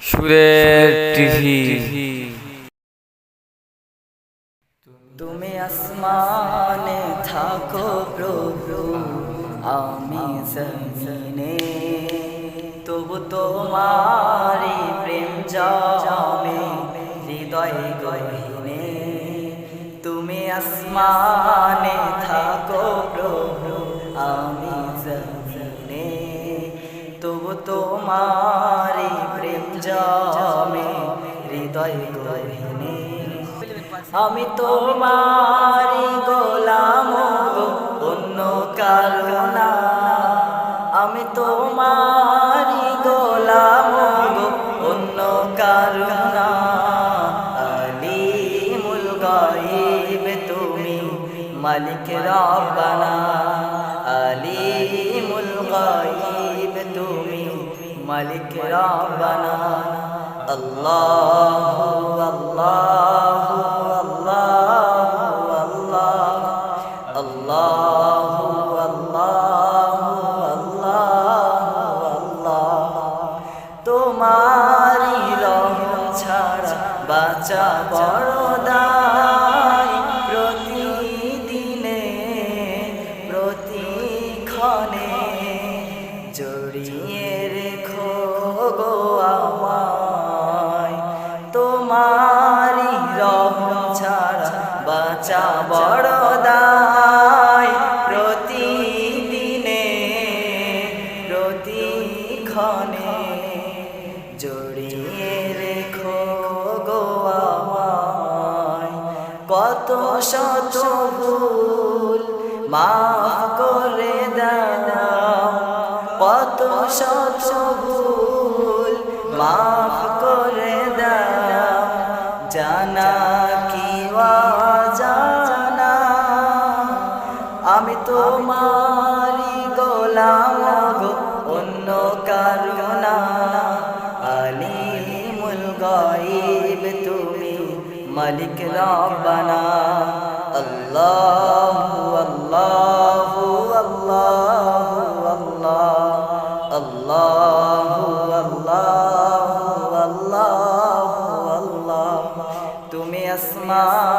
সুরের টিভি। তুমি আসমানে থাকো প্রভু, আমি জমিনে, তবু তোমারি প্রেম জমে হৃদয় গহীনে। তুমি আসমানে থাকো প্রভু, আমি জমিনে, তবু তোমারি প্রেম জমে হৃদয় গহীনে। আমি তোমারি গোলাম গো, অন্য কারো না। আমি তোমারি গোলাম গো, অন্য কারো না। আলিমুল গায়ব তুমি, মালিক রব্বানা। আলিমুল গায়ব তুমি, মালিক রব্বানা। আল্লাহু আল্লাহু আল্লাহু আল্লাহু আল্লাহ। তোমারি রহম ছাড়া বাঁচা বড় দায়। প্রতিদিনে প্রতিক্ষণে জড়িয়ে রেখো গো আমায়। তোমারি রহম ছাড়া বাঁচা বড় দায়। প্রতিদিনে প্রতিক্ষণে জড়িয়ে রেখো গো আমায়। কত শত ভুল মাফ করে দাও, কত শত ভুল মাফ করে দাও। জানা কি অজানা, আমি তোমারি গোলাম গো, অন্য কারো না। আলিমুল গায়ব তুমি, মালিক রব্বানা। আল্লাহু আল্লাহু আল্লাহু আল্লাহু আল্লাহু আল্লাহু আল্লাহ। তুমি আসমান